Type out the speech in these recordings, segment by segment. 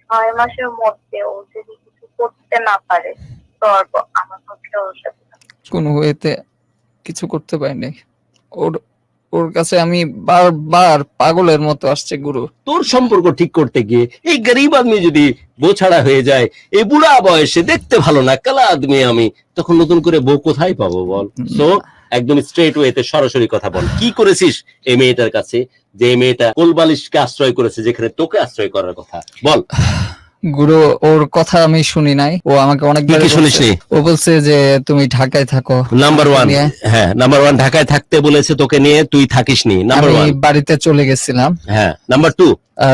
6 মাসের মধ্যে ও যদি কিছু করতে না পারে তো আমার পক্ষে ওর সাথে কোনো ওয়েতে কিছু করতে পারিনি। ওর ওর কাছে আমি বারবার পাগলের মতো আসছে গুরু। তোর সম্পর্ক ঠিক করতে গিয়ে এই গরিব আদমি যদি বউ ছাড়া হয়ে যায়, এই বুড়া বয়সে দেখতে ভালো না, কালা আদমি আমি, তখন নতুন করে বউ কোথায় পাবো বল? সো একদম স্ট্রেট ওয়েতে সরাসরি কথা বল, কি করেছিস এই মেয়েটার কাছে, যে মেয়েটা কোলবালিশকে আশ্রয় করেছে যেখানে তোকে আশ্রয় করার কথা, বল। গুরু ওর কথা আমি শুনি নাই, ও আমাকে অনেকবার শুনিসনি? ও বলছে যে তুমি ঢাকায় থাকো। নাম্বার ওয়ান, হ্যাঁ নাম্বার ওয়ান ঢাকায় থাকতে বলেছে তোকে নিয়ে, তুই থাকিসনি। নাম্বার ওয়ান, বাড়িতে চলে গেছিলাম। হ্যাঁ নাম্বার টু,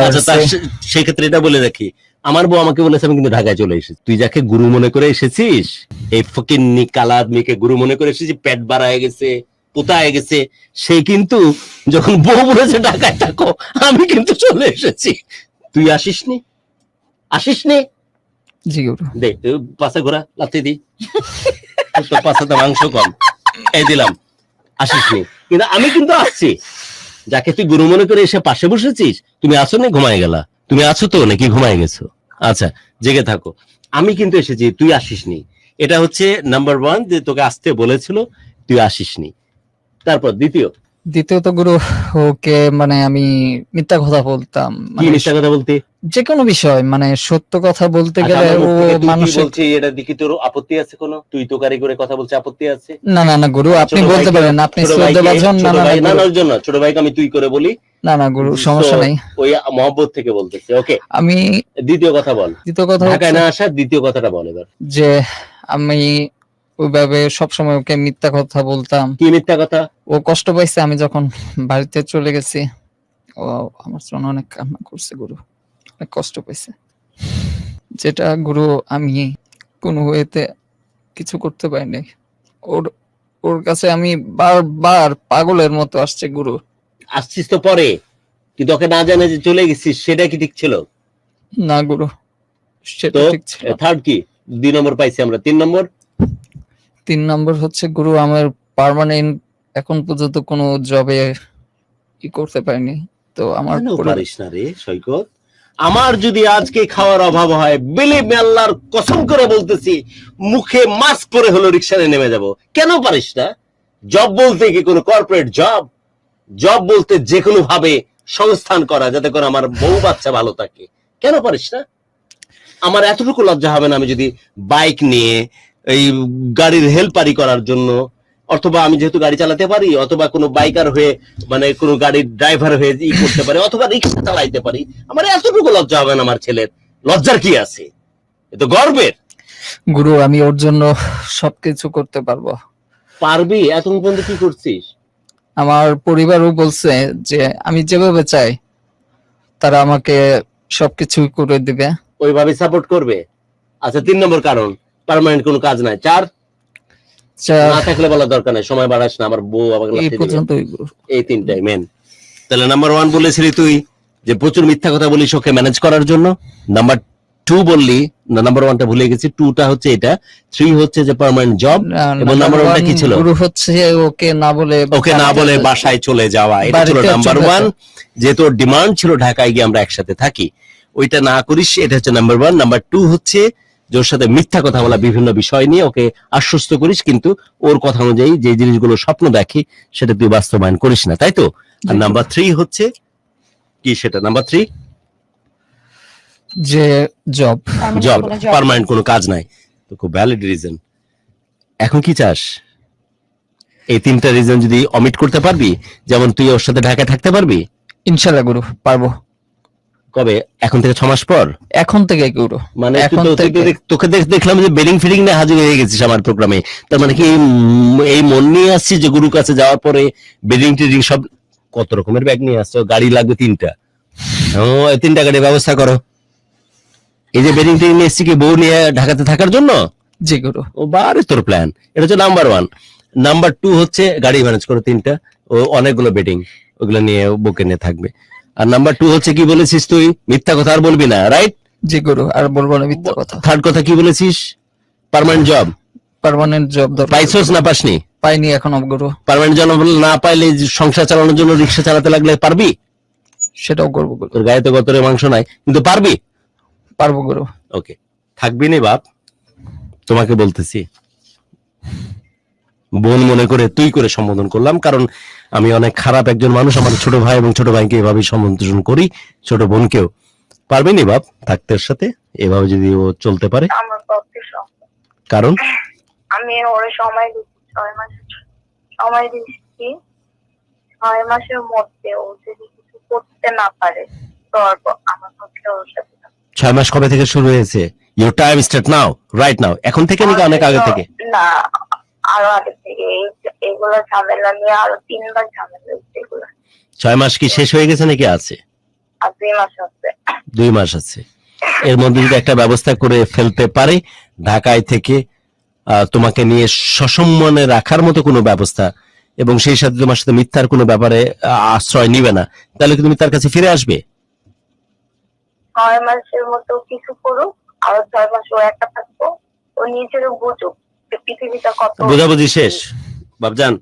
আচ্ছা তার সেই ক্ষেত্রে এটা বলে রাখি, আমার বউ আমাকে বলেছে আমি কিন্তু ঢাকায় চলে এসেছি। তুই যাকে গুরু মনে করে এসেছিস, এই ফকিন্নি কালা আদমিকে গুরু মনে করে এসেছিস, পেট বাড়ায় গেছে, পোতায় গেছে, সে কিন্তু যখন বউ বলেছে ঢাকায় থাকো, আমি কিন্তু চলে এসেছি। তুই আসিসনি? আসিসনি? জি গুরু। দেখ পাশে ঘোরা লাথি দি, তোর পাশাতে মাংস কম, এই দিলাম। আসিসনি, কিন্তু আমি কিন্তু আসছি। যাকে তুই গুরু মনে করে এসে পাশে বসেছিস, তুমি আসো না ঘুমায় গেলা? তুমি আছো তো নাকি ঘুমায় গেছো? আচ্ছা জেগে থাকো, আমি কিন্তু এসেছি, তুই আসিসনি। এটা হচ্ছে নাম্বার ওয়ান, যে তোকে আসতে বলেছিল তুই আসিসনি। তারপর দ্বিতীয়ত গুরু, ওকে মানে আমি মিথ্যা কথা বলতাম। কি মিথ্যা কথা বলতে? যে কোনো বিষয় মানে সত্য কথা বলতে গেলে ও মানুষ বলছে এটা দেখি, তোর আপত্তি আছে কোনো? তুই তো কারি করে কথা বলছে, আপত্তি আছে? না না না গুরু, আপনি বলতে পারেন, আপনি শ্রদ্ধাভাজন। না না না, ওর জন্য ছোট ভাইকে আমি তুই করে বলি। না না গুরু, সমস্যা নাই, ওই মহব্বত থেকে বলতেছি। ওকে, আমি দ্বিতীয় কথা বল। দ্বিতীয় কথা ঢাকায় না আসার দ্বিতীয় কথাটা বল এবার। যে আমি ওইভাবে সবসময় ওকে মিথ্যা কথা বলতাম। কি মিথ্যা কথা? ও কষ্ট পাইছে আমি যখন বাড়িতে চলে গেছি, ও আমার জন্য অনেক কান্না করছে গুরু, অনেক কষ্ট পাইছে, যেটা গুরু আমি কোনো ওয়েতে কিছু করতে পারিনি। ওর ওর কাছে আমি বারবার পাগলের মতো আসছে গুরু। আসছিস তো পরে, কিন্তু ওকে না জানে যে চলে গেছিস, সেটা কি ঠিক ছিল? না গুরু, সেটা ঠিক ছিল। থার্ড কি? 2 নম্বর পাইছি আমরা, 3 নম্বর। 3 নম্বর হচ্ছে গুরু, আমার পার্মানেন্ট এখন পর্যন্ত কোনো জবে কি করতে পারিনি। তো আমার পারিস না রে সৈকত, আমার যদি আজকে খাওয়ার অভাব হয়, বিলিভ মি, আল্লাহর কসম করে বলতেছি, মুখে মাস্ক পরে হলো রিকশায় নেমে যাব। কেন পারিস না? জব বলতে কি কোনো কর্পোরেট জব? জব বলতে যে কোনো ভাবে সংস্থান করা, যাতে করে আমার বউ বাচ্চা ভালো থাকে। কেন পারিস না? আমার এতটুকু লজ্জা হবে না আমি যদি বাইক নিয়ে এই গাড়ির হেল্পারি করার জন্য, অথবা আমি যেহেতু গাড়ি চালাতে পারি, অথবা কোনো বাইকার হয়ে মানে কোনো গাড়ির ড্রাইভার হয়ে ই করতে পারি, অথবা রিক্সা চালাইতে পারি, আমার এতটুকু লজ্জা হবে না আমার ছেলের? লজ্জার কি আছে? এ তো গর্বের। গুরু আমি ওর জন্য সবকিছু করতে পারবো। পারবি? এতক্ষণ পর্যন্ত কি করছিস? আমার পরিবারও বলছে যে আমি যেভাবে চাই তারা আমাকে সবকিছু করে দিবে, ওইভাবে সাপোর্ট করবে। আচ্ছা 3 নম্বর কারণ, পার্মানেন্ট কোনো কাজ নাই। 4 না থাকলে বলার দরকার নাই, সময় বাড়াস না, আমার বউ আমাকে এই পর্যন্তই গুরু। এই 3টাই মেন। তাহলে নাম্বার 1 বলেছিলি তুই যে প্রচুর মিথ্যা কথা বলিস ওকে ম্যানেজ করার জন্য। নাম্বার 2 বললি, না নাম্বার 1টা ভুলে গেছি, 2টা হচ্ছে এটা, 3 হচ্ছে যে পার্মানেন্ট জব, এবং নাম্বার 1টা কি ছিল? গুরু হচ্ছে ওকে না বলে বাসায় চলে যাওয়া। এটা ছিল নাম্বার 1, যে তোর ডিমান্ড ছিল ঢাকায় গিয়ে আমরা একসাথে থাকি, ওইটা না করিস, এটা হচ্ছে নাম্বার 1। নাম্বার 2 হচ্ছে যে ওর সাথে মিথ্যা কথা বলা, বিভিন্ন বিষয় নিয়ে ওকে আশ্বস্ত করিস, কিন্তু ওর কথা অনুযায়ী যে জিনিসগুলো স্বপ্ন দেখি সেটা তুই বাস্তবায়ন করিস না, তাই তো? আর নাম্বার 3 হচ্ছে কি? সেটা নাম্বার 3 যে জব পার্মানেন্ট কোনো কাজ নাই। তো খুব ভ্যালিড রিজন। এখন কি চাস? এই 3টা রিজন যদি অমিট করতে পারবি, যেমন তুই ওর সাথে ঢাকায় থাকতে পারবি? ইনশাআল্লাহ গুরু পারবো। কবে? এখন থেকে 6 মাস পর? এখন থেকে গুরু, মানে তোকে দেখলাম যে বেডিং ফিডিং নিয়ে হাজির হয়ে গেছিস আমার প্রোগ্রামে। তার মানে কি এই মন নিয়ে আসছিস যে গুরুর কাছে যাওয়ার পরে বেডিং টেডিং সব? কত রকমের ব্যাগ নিয়ে আসছো? গাড়ি লাগবে 3টা। এই 3টা গাড়ির ব্যবস্থা করো। এই যে বেডিং টেডিং নিয়ে এসছি কি বউ নিয়ে ঢাকাতে থাকার জন্য? জি গুরু। ও বারে তোর প্ল্যান। এটা হচ্ছে নাম্বার 1। নাম্বার 2 হচ্ছে গাড়ি ম্যানেজ করো 3টা, ও অনেকগুলো বেডিং, ওগুলো নিয়ে বুকে নিয়ে থাকবে। আর নাম্বার 2 হচ্ছে কি বলেছিস তুই? মিথ্যা কথা আর বলবি না, রাইট? জি গুরু, আর বলবো না মিথ্যা কথা। থার্ড কথা কি বলেছিস? Permanent job. পার্মানেন্ট জব পাইছস না পাসনি? পাইনি এখনো গুরু। পার্মানেন্ট জব না পাইলে সংসার চালানোর জন্য রিক্সা চালাতে লাগলে পারবি? সেটাও করবো গুরু। তোর গায়ে তো গতরে মাংস নাই, কিন্তু পারবি? পারবো গুরু। ওকে, থাকবি নি বাপ, তোমাকে বলতেছি বোন মনে করে তুই করে সম্বোধন করলাম, কারণ আমি অনেক খারাপ একজন মানুষ। আমার ছোট ভাই এবং ছোট ভাইকে এভাবে সম্বোধন করি, ছোট বোনকেও। পারবে নি বাপ থাকতে ওর সাথে এভাবে যদি ও চলতে পারে? আমার পক্ষে সম্ভব। কারণ আমি ওরে সময় দিচ্ছি, 6 মাস সময় দিচ্ছি। 6 মাসের মধ্যে ও যদি কিছু করতে না পারে তো আমার পক্ষে ওর সাথে 6 মাস কবে থেকে শুরু হয়েছে? Your time start now, right now. এখন থেকে নাকি অনেক আগে থেকে? না, আরো আগে থেকে। এগুলো ঝামেলা নিয়ে আরো 3 বার ঝামেলা হচ্ছে এগুলো। 6 মাস কি শেষ হয়ে গেছে নাকি আছে? আর 2 মাস আছে। 2 মাস আছে। এর মধ্যে যদি একটা ব্যবস্থা করে ফেলতে পারে ঢাকায় থেকে তোমাকে নিয়ে সসম্মানে রাখার মতো কোনো ব্যবস্থা, এবং সেই সাথে তোমার সাথে মিথ্যার কোনো ব্যাপারে আশ্রয় নিবে না, তাহলে কি তুমি তার কাছে ফিরে আসবে? 6 মাসের মতো কিছু করুক, আরো 6 মাস ও একা থাকবো। ও নিজেরও বুঝুক যে পৃথিবীটা কত। বোঝাবুঝি শেষ বাবজান।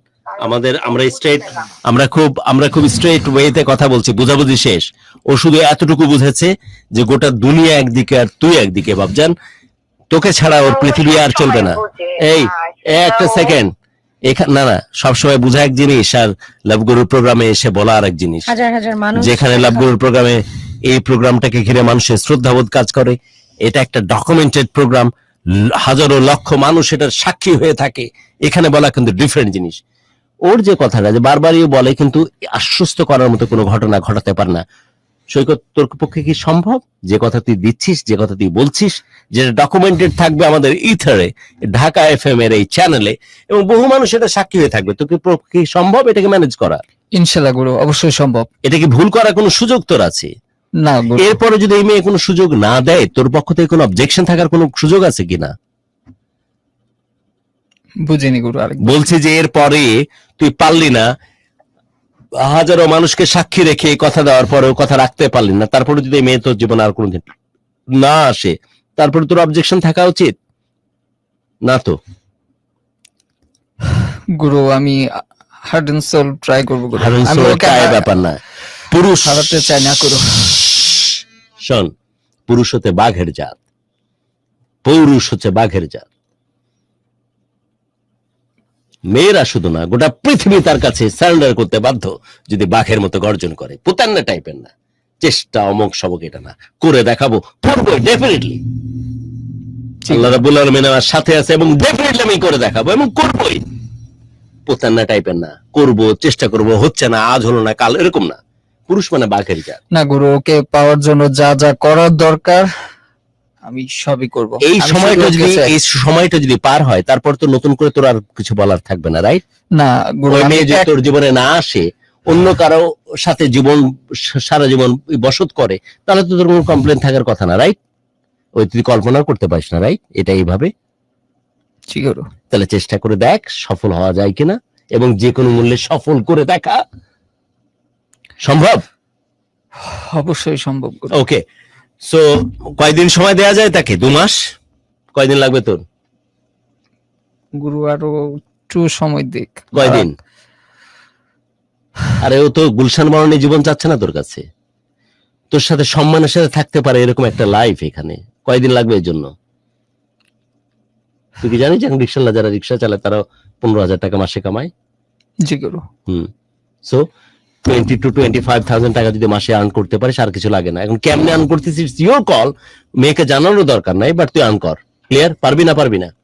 আমরা খুব স্ট্রেট ওয়েতে কথা বলছি, বুঝাবুঝি শেষ। ও শুধু এতটুকু বুঝেছে যে গোটা দুনিয়া একদিকে আর তুই একদিকে বাবজান, তোকে ছাড়া ওর পৃথিবী আর চলবে না। এই একটা সেকেন্ড, না না, সবসময় বোঝা এক জিনিস আর লাভগুরুর প্রোগ্রামে এসে বলা আর এক জিনিস। হাজার হাজার মানুষ যেখানে লাভগুরুর প্রোগ্রামে এই প্রোগ্রামটাকে ঘিরে মানুষের শ্রদ্ধাবোধ কাজ করে, এটা একটা ডকুমেন্টেড প্রোগ্রাম, হাজারো লক্ষ মানুষ এটার সাক্ষী হয়ে থাকে। এখানে বলা কিন্তু ডিফারেন্ট জিনিস। ওর যে কথাটা যে বারবারই বলে কিন্তু আশ্বস্ত করার মতো কোনো ঘটনা ঘটাতে পারে না। সৈকত, তোর পক্ষে কি সম্ভব যে কথা তুই দিচ্ছিস, যে কথা তুই বলছিস, যেটা ডকুমেন্টেড থাকবে আমাদের ইথারে, ঢাকা এফএম এর এই চ্যানেলে, এবং বহু মানুষ এটা সাক্ষী হয়ে থাকবে, তোর পক্ষে কি সম্ভব এটাকে ম্যানেজ করা? ইনশাল্লাহ গুরু, অবশ্যই সম্ভব। এটা কি ভুল করার কোনো সুযোগ তোর আছে? না গুরু। এরপরে যদি এই মেয়ে কোনো সুযোগ না দেয়, তোর পক্ষ থেকে কোনো অবজেকশন থাকার কোনো সুযোগ আছে কিনা? বুঝিনি গুরু। আরেক বলছি যে এরপরে তুই পারলি না, হাজারো মানুষকে সাক্ষী রেখে কথা দেওয়ার পরেও কথা রাখতে পারলি না, তারপরে যদি এই মেয়ে তোর জীবনে আর কোনোদিন না আসে, তারপরে তোর অবজেকশন থাকা উচিত না? তো গুরু, আমি হার্ড এন্ড সোল ট্রাই করবো গুরু। হারুন আমি সোল ওকে টাই ব্যাপার না, পুরুষ হারাতে চাই না গুরু। শোন, পুরুষ হতে বাঘের জাত, পৌরুষ হচ্ছে বাঘের জাত। মেয়েরা শুধু না, গোটা পৃথিবী তার কাছে সারেন্ডার করতে বাধ্য যদি বাঘের মতো গর্জন করে। পুতান্না টাইপের না, চেষ্টা অমক সবক এটা না, করে দেখাবো, করবো ডেফিনেটলি। আল্লাহ রাব্বুল আলামিন আমার সাথে আছে এবং ডেফিনেটলি আমি করে দেখাবো এবং করবোই। পুতান্না টাইপের না, করবো, চেষ্টা করবো, হচ্ছে না, আজ হলো না কাল, এরকম না। পুরুষ মানে বাঘের জাত। না গুরু, ওকে পাওয়ার জন্য যা যা করার দরকার আমি সবই করব। এই সময়টা যদি পার হয়, তারপর তো নতুন করে তোর আর কিছু বলার থাকবে না, রাইট? না গুরু, ওই মেয়ে যদি তোর জীবনে না আসে, অন্য কারো সাথে জীবন সারা জীবন বসত করে, তাহলে তো তোর কোনো কমপ্লেন থাকার কথা না, রাইট? ওই তুই কল্পনা করতে পারিস না, রাইট? এটা এইভাবে জি গুরু। তাহলে চেষ্টা করে দেখ সফল হওয়া যায় কিনা, এবং যে কোনো মূল্যে সফল করে দেখা সম্ভব। অবশ্যই সম্ভব গুরু। ওকে, সো কয়দিন সময় দেয়া যায় তাকে? 2 মাস? কয়দিন লাগবে তোর? গুরু আরো একটু সময় দিক। কয়দিন? আরে ও তো গুলশান বরণী জীবন চাচ্ছে না তোর কাছে, তোর সাথে সম্মানের সাথে থাকতে পারে এরকম একটা লাইফ। এখানে কয়দিন লাগবে এর জন্য? তুই কি জানিস এখন রিক্সাওয়ালা যারা রিক্সা চালায় তারা 15,000 টাকা মাসে কামায়? জি গুরু। সো 20 to 25,000 টাকা যদি মাসে আর্ন করতে পারিস, আর কিছু লাগে না। এখন কেমনে আর্ন করতেছিস ইওর কল, মেয়েকে জানানোর দরকার নাই, বাট তুই আর্ন কর। ক্লিয়ার? পারবি না? পারবি না?